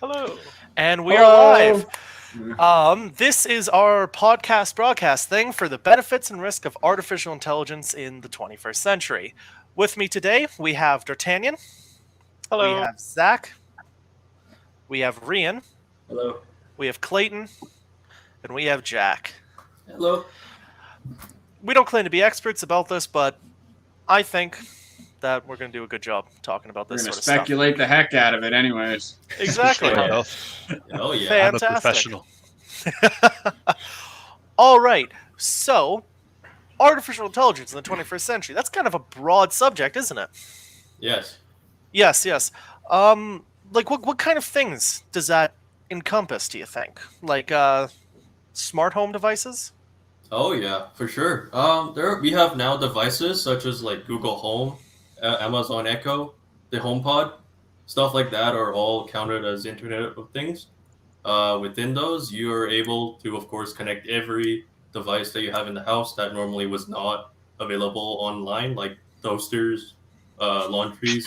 Hello. And we are live. This is our podcast broadcast thing for the benefits and risk of artificial intelligence in the 21st century. With me today, we have D'Artagnan. Hello. We have Zach. We have Rian. Hello. We have Clayton. And we have Jack. Hello. We don't claim to be experts about this, but I think that we're going to do a good job talking about this We're sort going of to speculate the heck out of it anyways. stuff. Exactly. Oh, yeah. I'm a professional. All right. So, artificial intelligence in the 21st century. That's kind of a broad subject, isn't it? Yes. Yes. Like what kind of things does that encompass, do you think? Like smart home devices? Oh, yeah, for sure. We have now devices such as like Google Home, Amazon Echo, the HomePod, stuff like that are all counted as Internet of Things. Within those, you are able to, of course, connect every device that you have in the house that normally was not available online, like toasters, laundries,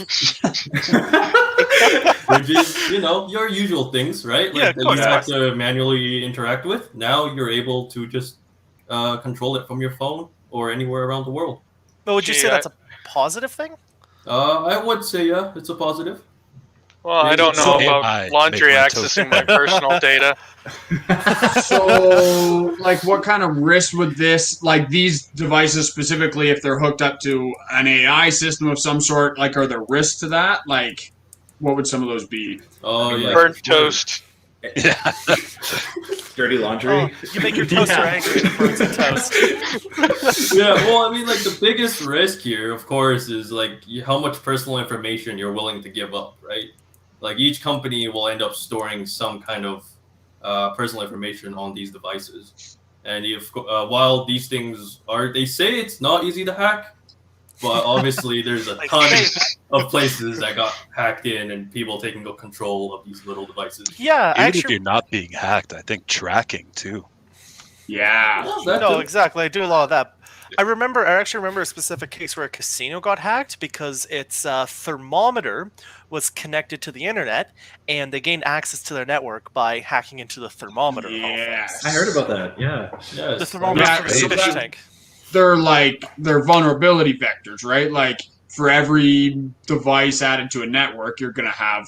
fridges, your usual things, right? Like that you have to manually interact with. Now you're able to just control it from your phone or anywhere around the world. But would you say that's a positive thing? I would say, yeah, it's a positive. Well, I don't know about laundry accessing my personal data. So, like, what kind of risk would this, like, these devices specifically, if they're hooked up to an AI system of some sort, like, are there risks to that? Like, what would some of those be? Oh, yeah. Burnt toast. Yeah. Dirty laundry. Oh, you make your toaster angry and burns the toast. Yeah, well, I mean, like, the biggest risk here, of course, is, like, how much personal information you're willing to give up, right? Like, each company will end up storing some kind of personal information on these devices. And while these things they say it's not easy to hack, but obviously there's a ton of places that got hacked in and people taking control of these little devices. Yeah, Even if you're not being hacked, I think tracking too. Yeah. No, exactly. I do a lot of that. I actually remember a specific case where a casino got hacked because its thermometer was connected to the internet, and they gained access to their network by hacking into the thermometer. Yeah. I heard about that. Yeah. Yes. The thermometer Yeah, from the so fish that- tank. They're vulnerability vectors, right? Like, for every device added to a network, you're going to have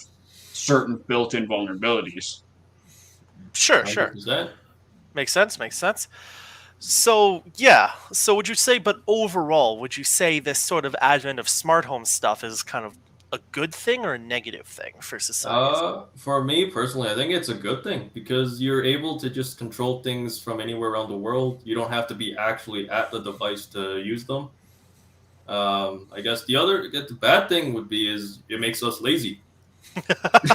certain built-in vulnerabilities. Sure. 100%. Makes sense. So, yeah. So would you say, but overall, would you say this sort of advent of smart home stuff is kind of a good thing or a negative thing for society? For me personally, I think it's a good thing because you're able to just control things from anywhere around the world. You don't have to be actually at the device to use them. I guess the bad thing would be is it makes us lazy.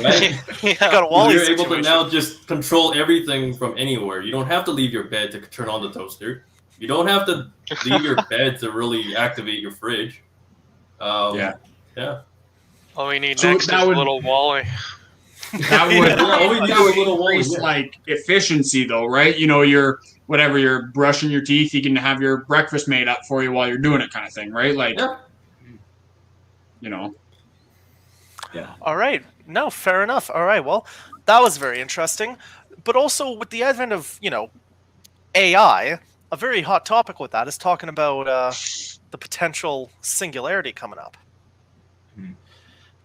Right? You got a Wall-E You're able to situation. now just control everything from anywhere. You don't have to leave your bed to turn on the toaster. You don't have to leave your bed to really activate your fridge. Yeah. All we need So next is that a would- little Wall-E. That would, all we need that would is a little Wall-E, increase, yeah. like, efficiency, though, right? You're brushing your teeth, you can have your breakfast made up for you while you're doing it kind of thing, right? Like, Yeah. Yeah. All right. No, fair enough. All right. Well, that was very interesting. But also with the advent of, AI, a very hot topic with that is talking about the potential singularity coming up.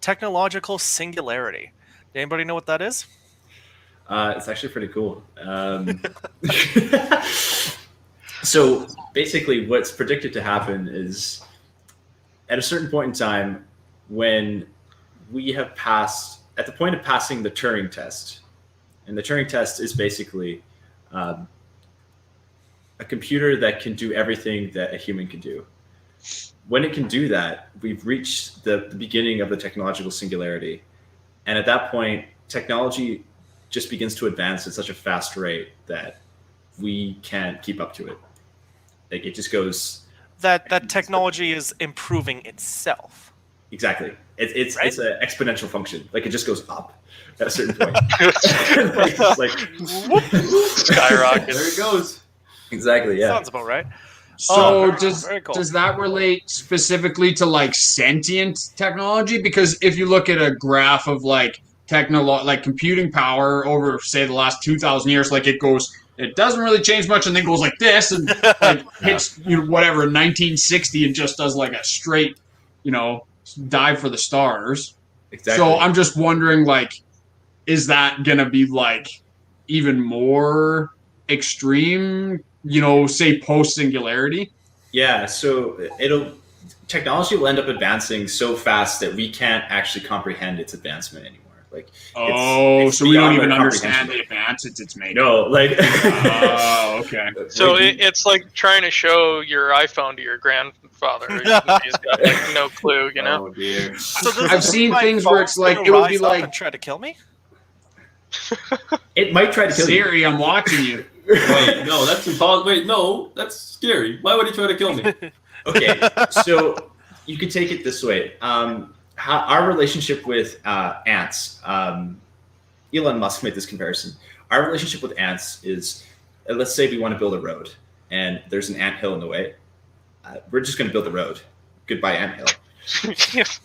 Technological singularity. Anybody know what that is? It's actually pretty cool. So basically, what's predicted to happen is at a certain point in time, when we have passed, at the point of passing the Turing test, and the Turing test is basically a computer that can do everything that a human can do. When it can do that, we've reached the beginning of the technological singularity. And at that point, technology just begins to advance at such a fast rate that we can't keep up to it. Like, it just goes... That technology is improving itself. Exactly. It's Right? it's an exponential function. Like, it just goes up at a certain point. It's like, Skyrocket. There it goes. exactly, yeah. Sounds about right. So very cool. does that relate specifically to, like, sentient technology? Because if you look at a graph of, like, computing power over, say, the last 2,000 years, like it doesn't really change much, and then goes like this, and like hits whatever 1960, and just does like a straight, dive for the stars. Exactly. So I'm just wondering, like, is that gonna be like even more extreme? Say post Singularity. Yeah. So technology will end up advancing so fast that we can't actually comprehend its advancement anymore. Like, it's so we don't even our understand the advances it's making. No, like. Oh, okay. So it's like trying to show your iPhone to your grandfather. He's got like no clue, Oh dear. So I've seen things where it's like it would be like and try to kill me. It might try to kill you. Siri, I'm watching you. Wait, no, that's impossible. Wait, no, that's scary. Why would he try to kill me? Okay, so you could take it this way. Our relationship with ants, Elon Musk made this comparison. Our relationship with ants is, let's say we want to build a road and there's an anthill in the way. We're just going to build the road. Goodbye, anthill.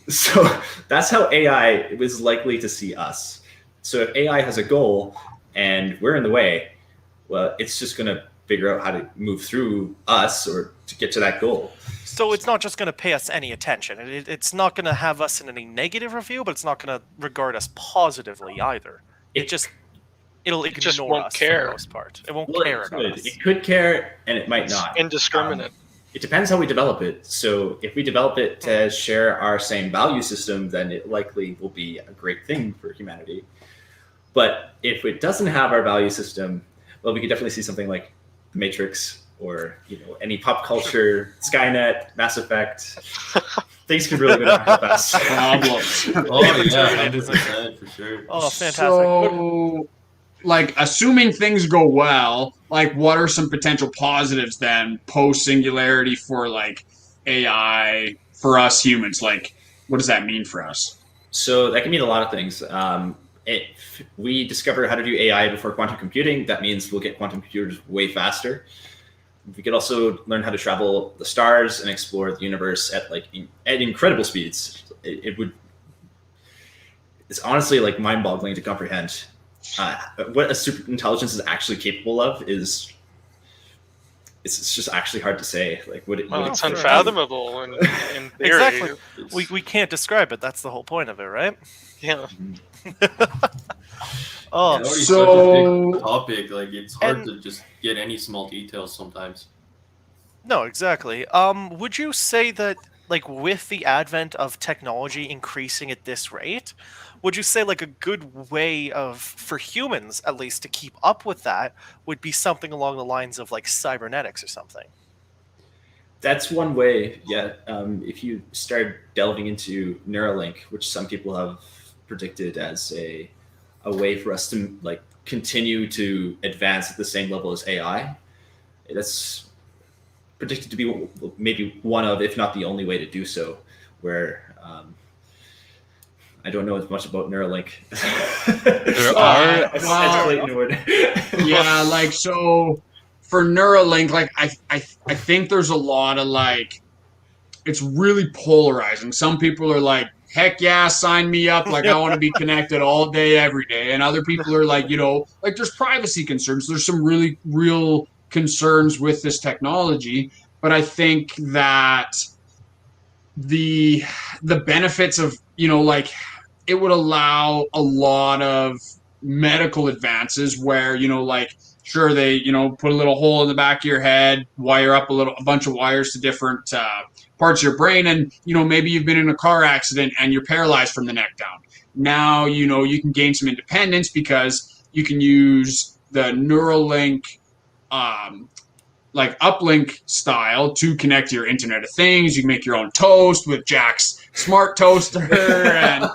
So that's how AI is likely to see us. So if AI has a goal and we're in the way, well, it's just going to figure out how to move through us or to get to that goal. So it's not just going to pay us any attention. It's not going to have us in any negative review, but it's not going to regard us positively either. It'll ignore just won't us care. for the most part. It won't Well, care about us. it could care and it might not. Indiscriminate. It depends how we develop it. So if we develop it to share our same value system, then it likely will be a great thing for humanity. But if it doesn't have our value system, well, we could definitely see something like The Matrix or any pop culture, Skynet, Mass Effect. Things could really go down real fast. Problems. Oh yeah, 100% for sure. Oh, fantastic. So, like, assuming things go well, like, what are some potential positives then post Singularity for like AI for us humans? Like, what does that mean for us? So that can mean a lot of things. If we discover how to do AI before quantum computing, that means we'll get quantum computers way faster. We could also learn how to travel the stars and explore the universe at incredible speeds. It's honestly like mind-boggling to comprehend. What a super intelligence is actually capable of it's just actually hard to say. Like It's unfathomable in theory. Exactly. We can't describe it. That's the whole point of it, right? Yeah. Oh, It's so- such a big topic. Like it's hard to just get any small details sometimes. no, exactly. Would you say that, like, with the advent of technology increasing at this rate, would you say like a good way for humans at least to keep up with that would be something along the lines of like cybernetics or something? That's one way, yeah. If you start delving into Neuralink, which some people have predicted as a way for us to like continue to advance at the same level as AI, that's predicted to be maybe one of, if not the only way to do so. Where I don't know as much about Neuralink. There are. As Clayton would. Yeah, like, so for Neuralink, like I think there's a lot of like, it's really polarizing. Some people are like, heck yeah, sign me up. Like, I want to be connected all day, every day. And other people are like, like there's privacy concerns. There's some really real concerns with this technology. But I think that the benefits of, like, it would allow a lot of medical advances where, like, sure, they, put a little hole in the back of your head, wire up a bunch of wires to different parts of your brain, and, maybe you've been in a car accident and you're paralyzed from the neck down. Now, you can gain some independence because you can use the Neuralink, like uplink style to connect to your Internet of Things. You can make your own toast with Jack's smart toaster, and,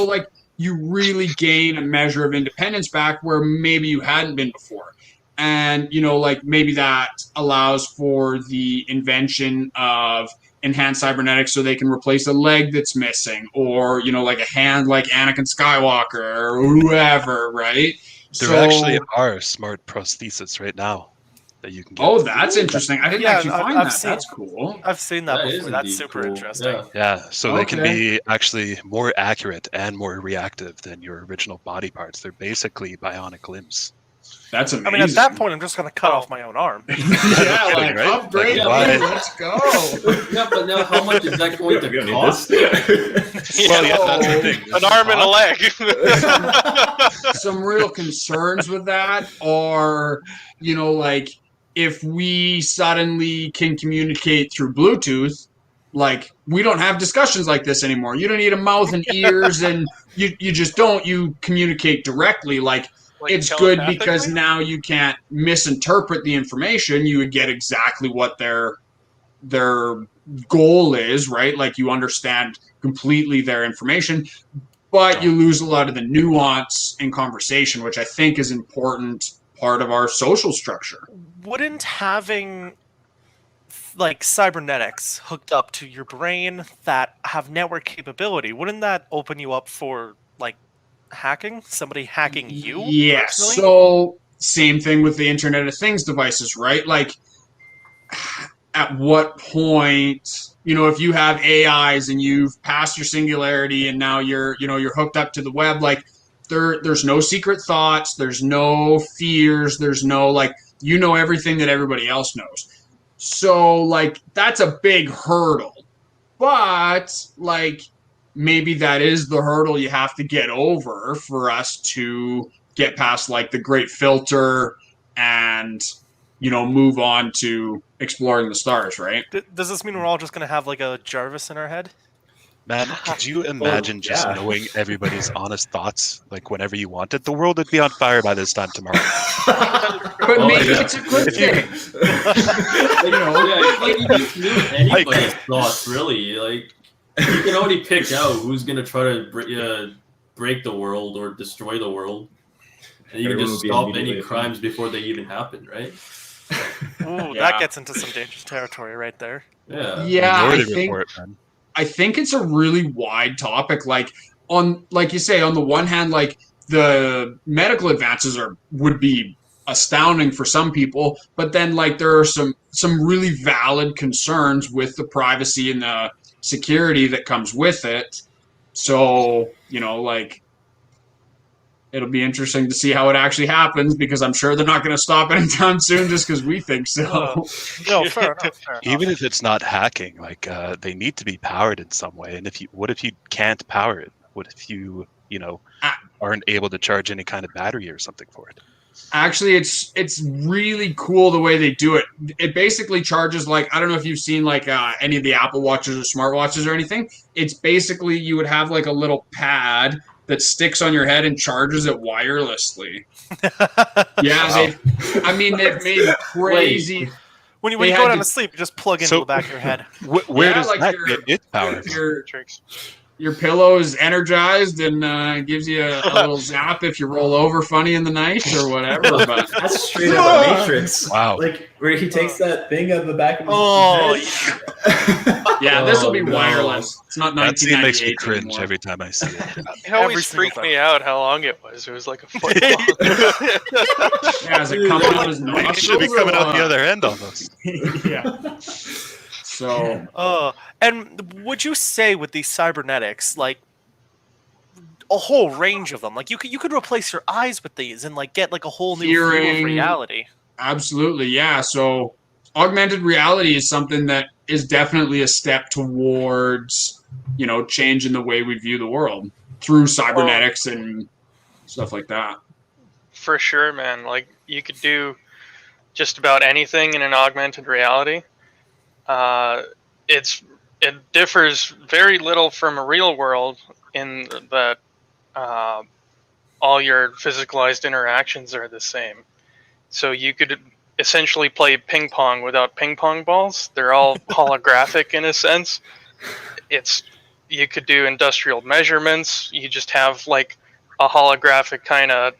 like, you really gain a measure of independence back where maybe you hadn't been before. And, like, maybe that allows for the invention of enhanced cybernetics so they can replace a leg that's missing, or, like a hand like Anakin Skywalker or whoever, right? There actually are smart prostheses right now. that you can get. Oh, that's interesting. I didn't Yeah, actually find I've that. seen- That's cool. I've seen that That is before. That's indeed super cool. interesting. Yeah. Yeah, so they can Okay. be actually more accurate and more reactive than your original body parts. They're basically bionic limbs. That's I amazing. mean, at that point, I'm just gonna cut off my own arm. yeah, kidding, like right? upgrade Like, me. why- Let's go. Yeah, but now how much is that going We to don't need cost? this. Well, yeah, that's the thing. An arm and a leg. Some real concerns with that are, like if we suddenly can communicate through Bluetooth, like we don't have discussions like this anymore. You don't need a mouth and ears, and you just don't. You communicate directly. Like it's good because telepathically? now you can't misinterpret the information. You would get exactly what their goal is, right? Like you understand completely their information, but you lose a lot of the nuance in conversation, which I think is important part of our social structure. Wouldn't having like cybernetics hooked up to your brain that have network capability, wouldn't that open you up for like hacking? Somebody hacking you? Yes. personally? So same thing with the Internet of Things devices, right? Like at what point, if you have AIs and you've passed your singularity and now you're hooked up to the web, like there's no secret thoughts, there's no fears, there's no like everything that everybody else knows. So like that's a big hurdle. But like maybe that is the hurdle you have to get over for us to get past like the great filter and move on to exploring the stars, right? Does this mean we're all just gonna have like a Jarvis in our head? Man, could you imagine just yeah. knowing everybody's honest thoughts, like whenever you wanted? The world would be on fire by this time tomorrow. But Oh, maybe yeah. it's a good thing. Yeah, you just knew anybody's thoughts, really. Like, you can already pick out who's gonna try to break the world or destroy the world, and you can Everyone just will be stop immediately any crimes before they even happen, right? Ooh, Yeah. that gets into some dangerous territory right there. Yeah. Yeah, Minority Report, man. I think it's a really wide topic. Like you say, on the one hand, like the medical advances would be astounding for some people, but then like there are some really valid concerns with the privacy and the security that comes with it. So, like it'll be interesting to see how it actually happens because I'm sure they're not going to stop anytime soon just because we think so. No, fair enough. Fair enough. Even if it's not hacking, like they need to be powered in some way. And what if you can't power it? What if you aren't able to charge any kind of battery or something for it? Actually, it's really cool the way they do it. It basically charges like, I don't know if you've seen like any of the Apple Watches or smartwatches or anything. It's basically you would have like a little pad that sticks on your head and charges it wirelessly. Yeah, they've made crazy. When you They go had down to- to sleep, you just plug into So- the back of your head. Where Yeah, does like that your- get its power? Your pillow is energized and gives you a little zap if you roll over funny in the night or whatever. But That's straight out of Matrix. Wow. Like where he takes that thing on the back of his Oh, head. yeah, this will be Oh, no. wireless. It's not That scene makes 1998 me cringe anymore. every time I see it. It always Every single freaked me out how long it was. It was like a foot long. Yeah, is it coming out his It should be nostrils or coming out what? the other end almost. Yeah. So And would you say with these cybernetics, like a whole range of them, like you could replace your eyes with these and like get like a whole new view of Hearing. reality? absolutely, yeah. So augmented reality is something that is definitely a step towards, changing the way we view the world through cybernetics and stuff like that. For sure, man. Like you could do just about anything in an augmented reality. It differs very little from a real world in that all your physicalized interactions are the same. So you could essentially play ping pong without ping pong balls. They're all holographic in a sense. You could do industrial measurements. You just have like a holographic kind of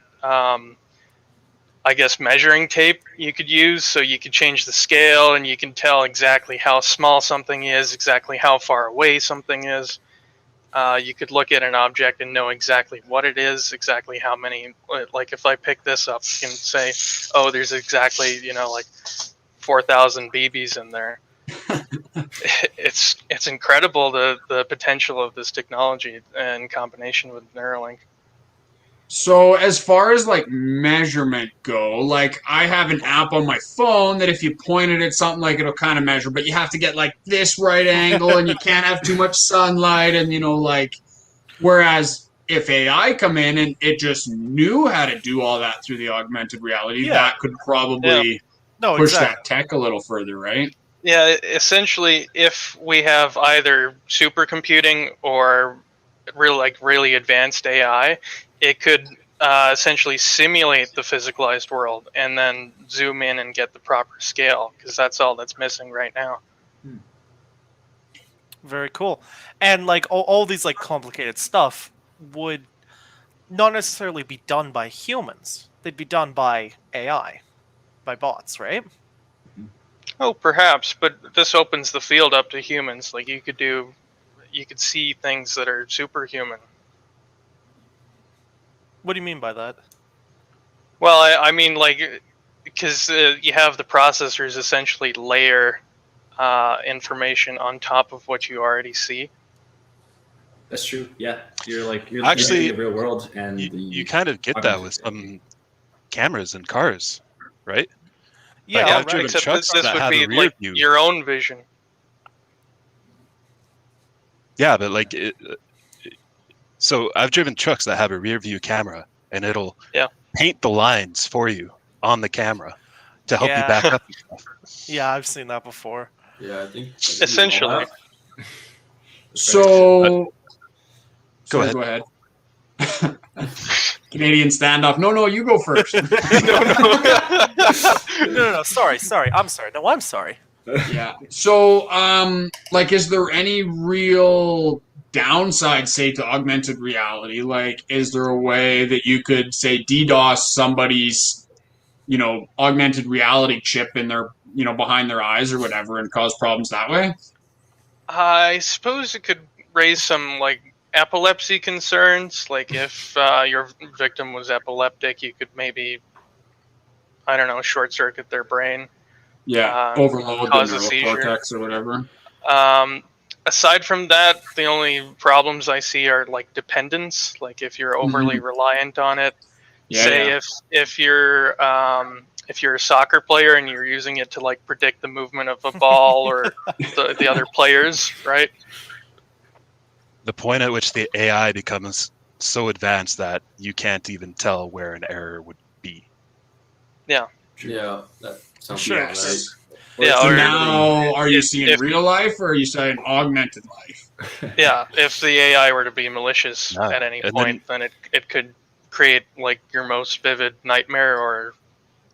measuring tape you could use, so you could change the scale and you can tell exactly how small something is, exactly how far away something is. You could look at an object and know exactly what it is, exactly how many. Like if I pick this up, you can say, "Oh, there's exactly like 4,000 BBs in there." It's incredible the potential of this technology in combination with Neuralink. So as far as like measurement go, like I have an app on my phone that if you pointed at something, like it'll kind of measure, but you have to get like this right angle, and you can't have too much sunlight, and like whereas if AI come in and it just knew how to do all that through the augmented reality, Yeah. that could probably No, push exactly. that tech a little further, right? Yeah, essentially, if we have either supercomputing or really advanced AI, it could essentially simulate the physicalized world and then zoom in and get the proper scale, because that's all that's missing right now. Very cool. And like all these like complicated stuff would not necessarily be done by humans. They'd be done by AI, by bots, right? Oh, perhaps, but this opens the field up to humans. Like you could see things that are superhuman. What do you mean by that? Well, I mean, like, because you have the processors essentially layer information on top of what you already see. That's true. Yeah, you're Actually, in the real world, and you kind of get that with some cameras in cars, right? Yeah, Like, all I've right. driven Except trucks this that would have be a rear like view. your own vision. Yeah, but like, so I've driven trucks that have a rear view camera, and it'll paint the lines for you on the camera to help you Yeah. back up and stuff. Yeah, I've seen that before. Yeah, I think Essentially. So Go sorry, ahead. go ahead. Canadian standoff. No, you go first. No. Sorry. I'm sorry. No, I'm sorry. Yeah. So, like, is there any real downside, say, to augmented reality? Like, is there a way that you could, say, DDoS somebody's, augmented reality chip in their, behind their eyes or whatever and cause problems that way? I suppose it could raise some like epilepsy concerns. Like if your victim was epileptic, you could maybe, I don't know, short circuit their brain. Yeah. Overload the cause a neural seizure. cortex or whatever. Aside from that, the only problems I see are like dependence. Like if you're overly reliant on it. Yeah, Say yeah. if you're a soccer player and you're using it to like predict the movement of a ball or the other players, right? The point at which the AI becomes so advanced that you can't even tell where an error would be. Yeah. Yeah, that sounds Sure. about right. Yeah, So or now, are you if- seeing if- real life or are you saying augmented life? yeah, if the AI were to be malicious Yeah, at any and point, then it could create like your most vivid nightmare or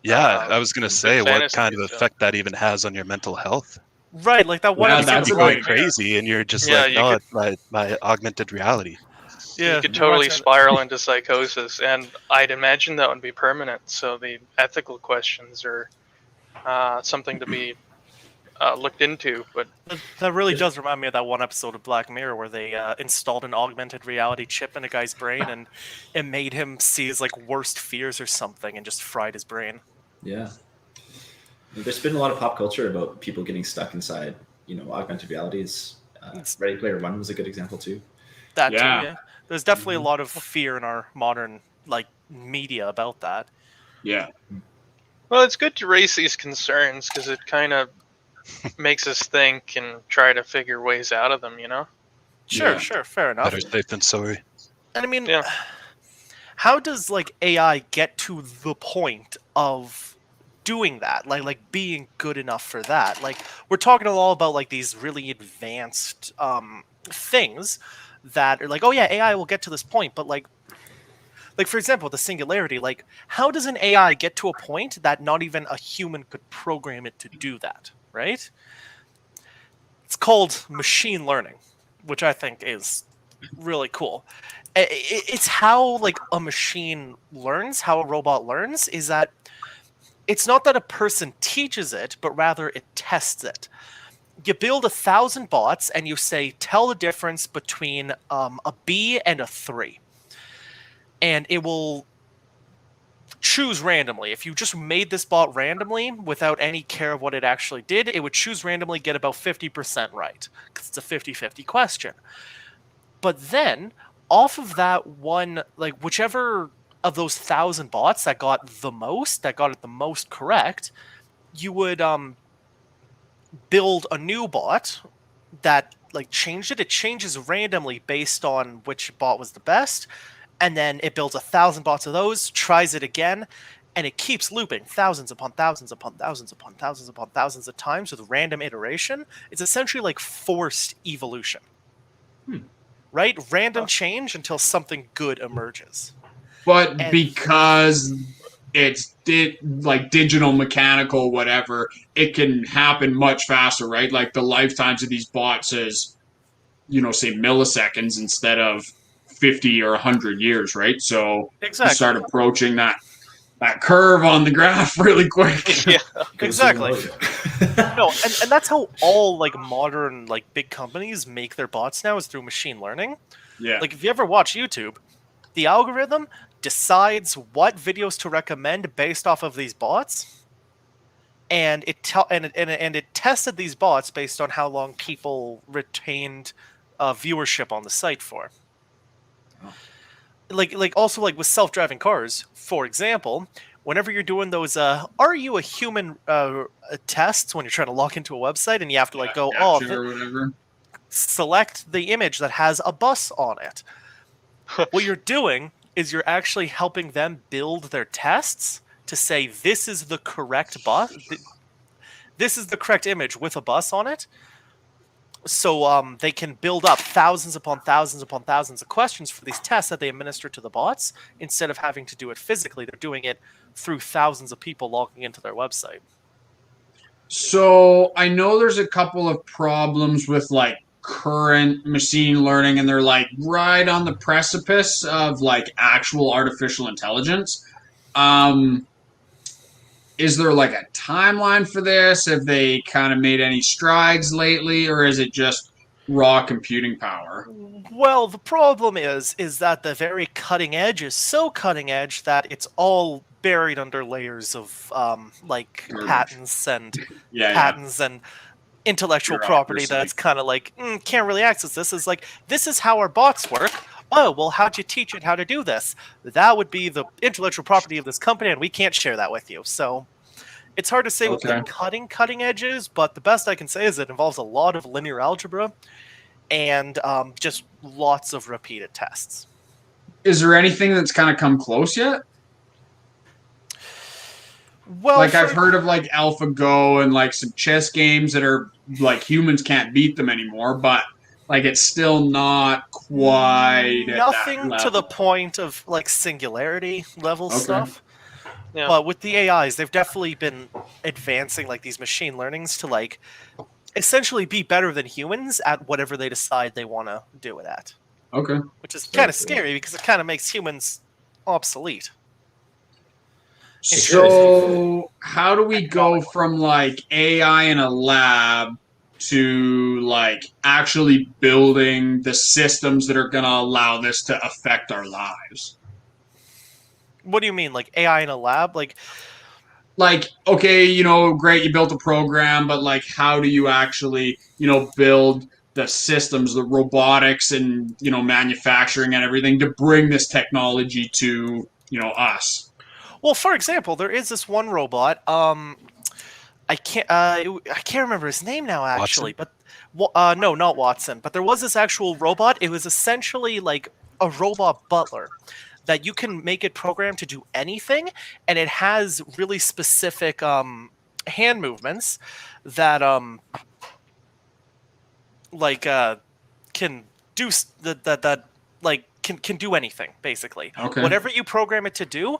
Yeah, I was gonna say, what fantasy, kind of so. effect that even has on your mental health? Right, like that one Yeah, You episode could that's be of a going good- crazy, and you're just Yeah, like, you no, could- it's my augmented reality. Yeah, you could totally reminds me spiral into psychosis, and I'd imagine that would be permanent. So the ethical questions are something to be looked into. But that really does remind me of that one episode of Black Mirror where they installed an augmented reality chip in a guy's brain and it made him see his like worst fears or something and just fried his brain. Yeah. There's been a lot of pop culture about people getting stuck inside, augmented realities. Ready Player One was a good example too. That Yeah. too, yeah. There's definitely a lot of fear in our modern like media about that. Yeah. well, it's good to raise these concerns because it kind of makes us think and try to figure ways out of them. Sure, Yeah. fair enough. Better safe than sorry. And I mean, Yeah. how does like AI get to the point of doing that? Like being good enough for that? Like we're talking all about like these really advanced things that are like, oh yeah, AI will get to this point, but like for example, the singularity, like how does an AI get to a point that not even a human could program it to do that, right? It's called machine learning, which I think is really cool. It's how like a machine learns, how a robot learns, is that it's not that a person teaches it, but rather it tests it. you build 1,000 bots and you say, tell the difference between a B and a 3. And it will choose randomly. If you just made this bot randomly without any care of what it actually did, it would choose randomly, get about 50% right, because it's a 50-50 question. But then, off of that one, like whichever of those 1,000 bots that got it the most correct, you would build a new bot that like changed it. It changes randomly based on which bot was the best, and then it builds 1,000 bots of those, tries it again, and it keeps looping thousands upon thousands upon thousands upon thousands upon thousands of times with random iteration. It's essentially like forced evolution. Right? Random change until something good emerges. But because it's like digital, mechanical, whatever, it can happen much faster, right? Like the lifetimes of these bots is, say milliseconds instead of 50 or 100 years, right? So exactly. You start approaching that curve on the graph really quick. Yeah, exactly. No, and that's how all like modern like big companies make their bots now, is through machine learning. Yeah. Like if you ever watch YouTube, the algorithm decides what videos to recommend based off of these bots, and it tested these bots based on how long people retained viewership on the site for. Like also like with self-driving cars, for example, whenever you're doing those are you a human tests when you're trying to log into a website and you have to like go select the image that has a bus on it. What you're doing is you're actually helping them build their tests to say this is the correct bus, this is the correct image with a bus on it. So they can build up thousands upon thousands upon thousands of questions for these tests that they administer to the bots. Instead of having to do it physically, they're doing it through thousands of people logging into their website. So I know there's a couple of problems with like current machine learning, and they're like right on the precipice of like actual artificial intelligence. Is there like a timeline for this? Have they kind of made any strides lately, or is it just raw computing power? Well, the problem is that the very cutting edge is so cutting edge that it's all buried under layers of like patents and and intellectual property that's kind of like can't really access this. Is like, this is how our bots work. Oh, well, how'd you teach it how to do this? That would be the intellectual property of this company, and we can't share that with you. So it's hard to say what the cutting edge is, but the best I can say is it involves a lot of linear algebra and just lots of repeated tests. Is there anything that's kind of come close yet? Well, like I've heard of like AlphaGo and like some chess games that are like humans can't beat them anymore, but like it's still not quite nothing to the point of like Singularity level stuff. Yeah. But with the AIs, they've definitely been advancing like these machine learnings to like essentially be better than humans at whatever they decide they want to do it at. Okay. Which is kind of scary because it kind of makes humans obsolete. So how do we go from like AI in a lab to like actually building the systems that are going to allow this to affect our lives? What do you mean, like AI in a lab? Like, okay, great, you built a program, but like, how do you actually, build the systems, the robotics and, manufacturing and everything to bring this technology to, us? Well, for example, there is this one robot. I can't remember his name now, actually. Watson? But no, not Watson. But there was this actual robot. It was essentially like a robot butler that you can make it programmed to do anything, and it has really specific hand movements that can do that like can do anything basically. Okay. Whatever you program it to do,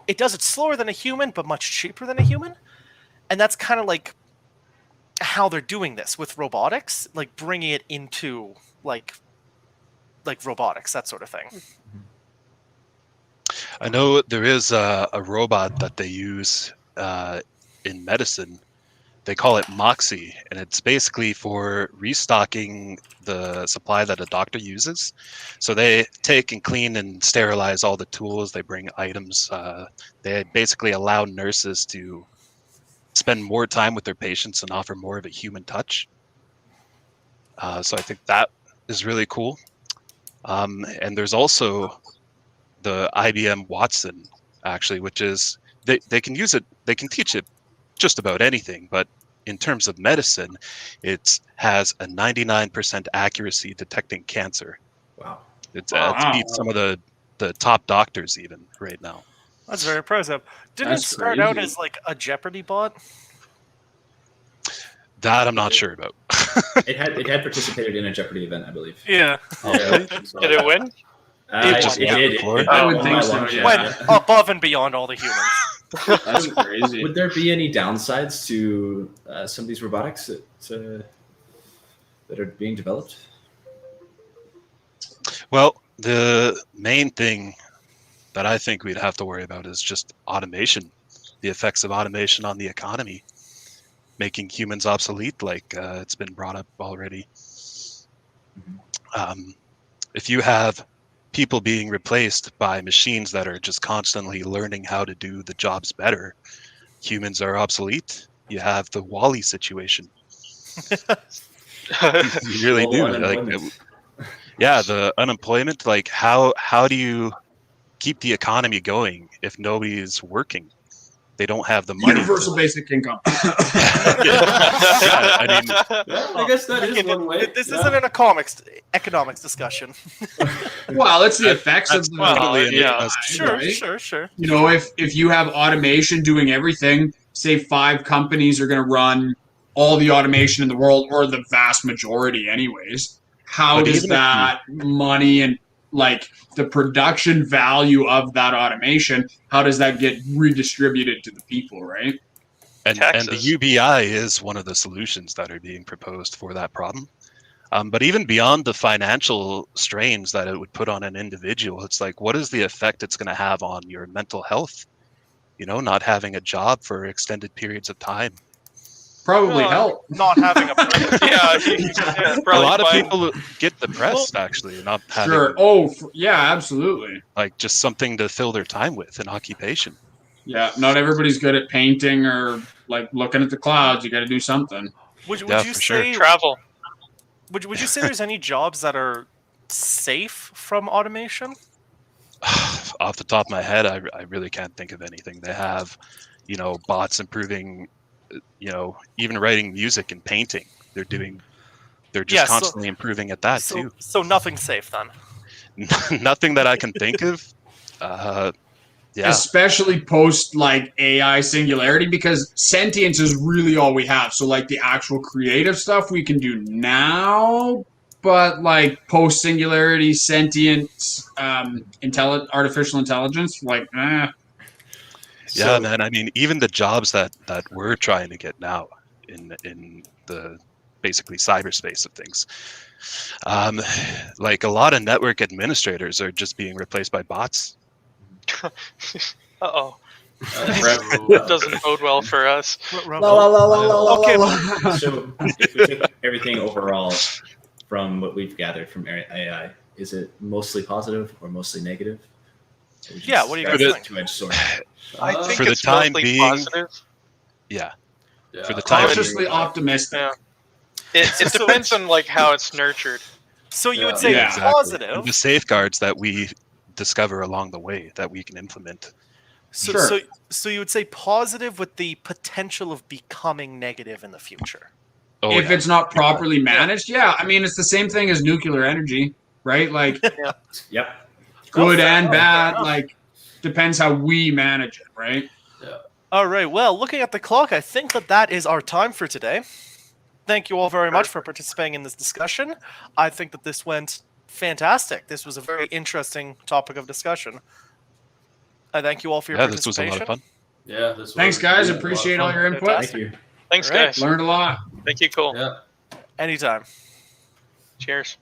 it does it slower than a human, but much cheaper than a human. And that's kind of like how they're doing this with robotics, like bringing it into like robotics, that sort of thing. I know there is a robot that they use in medicine they call it Moxie, and it's basically for restocking the supply that a doctor uses. So they take and clean and sterilize all the tools. They bring items. They basically allow nurses to spend more time with their patients and offer more of a human touch. So I think that is really cool. And there's also the IBM Watson, actually, which is they can use it. They can teach it just about anything, but in terms of medicine, it has a 99% accuracy detecting cancer. Wow. It Wow. beats some of the top doctors even right now. That's very impressive. Didn't That's it start out crazy. as like a Jeopardy bot? That I'm not sure about. It had participated in a Jeopardy event, I believe. Yeah. Did it win? It just It won did. before. I would won think by so, lunch, yeah. Went above and beyond all the humans. That's crazy. Would there be any downsides to some of these robotics that are being developed? Well, the main thing that I think we'd have to worry about is just automation, the effects of automation on the economy, making humans obsolete, like it's been brought up already. If you have people being replaced by machines that are just constantly learning how to do the jobs better, humans are obsolete. You have the Wall-E situation. You really Well, do. unemployment. Yeah, the unemployment. Like, how do you keep the economy going if nobody is working? They don't have the money. Universal basic income. Yeah, I mean, Yeah, I guess that is one way. This Yeah. isn't an economics discussion. Well, it's the effects that's of the totally an yeah. industry. Sure. You know, if you have automation doing everything, say 5 companies are going to run all the automation in the world, or the vast majority anyways, how But does even if that money and like the production value of that automation, how does that get redistributed to the people, right? And the Taxes. UBI is one of the solutions that are being proposed for that problem. But even beyond the financial strains that it would put on an individual, it's like, what is the effect it's going to have on your mental health? You know, not having a job for extended periods of time. Probably Well, help. Not having a Yeah, A probably lot of fine. people get depressed, actually, not having Sure. Oh, yeah, absolutely. like just something to fill their time with, an occupation. Yeah, not everybody's good at painting or like looking at the clouds. You got to do something. Would Yeah, you for sure. say Travel. would you say there's any jobs that are safe from automation? Off the top of my head, I really can't think of anything. They have, you know, bots improving, you know, even writing music and painting. They're just Yeah, so- constantly improving at that So too. so nothing's safe then. Nothing that I can think of. Yeah, Especially post like AI singularity, because sentience is really all we have. So like the actual creative stuff we can do now, but like post singularity sentient artificial intelligence, like yeah, So- man. I mean, even the jobs that we're trying to get now in the basically cyberspace of things, like a lot of network administrators are just being replaced by bots. Uh-oh. That That doesn't bode well for us. Okay, So if we took everything overall from what we've gathered from AI, is it mostly positive or mostly negative? Or would Yeah, what do you describe guys it think? Two-edged sword. I think For the it's time mostly being- positive. Yeah, Yeah. for the time being. cautiously optimistic. Yeah. It depends on like how it's nurtured. so you would Yeah. say Yeah. Exactly. positive. And the safeguards that we discover along the way that we can implement. So, Sure. so you would say positive with the potential of becoming negative in the future. Oh, If yeah. it's not properly managed, yeah. I mean, it's the same thing as nuclear energy, right? Like Yep. good fair and enough, fair bad, enough. like depends how we manage it, right? All right. Well, looking at the clock, I think that is our time for today. Thank you all very much for participating in this discussion. I think that this went fantastic. This was a very interesting topic of discussion. I thank you all for your Yeah, this was a participation. lot of fun. Yeah. This Thanks, was guys. a lot of Appreciate all fun. your input. Fantastic. Thank you. Thanks, All right. guys. Learned a lot. Thank you, cool. Yeah. Anytime. Cheers.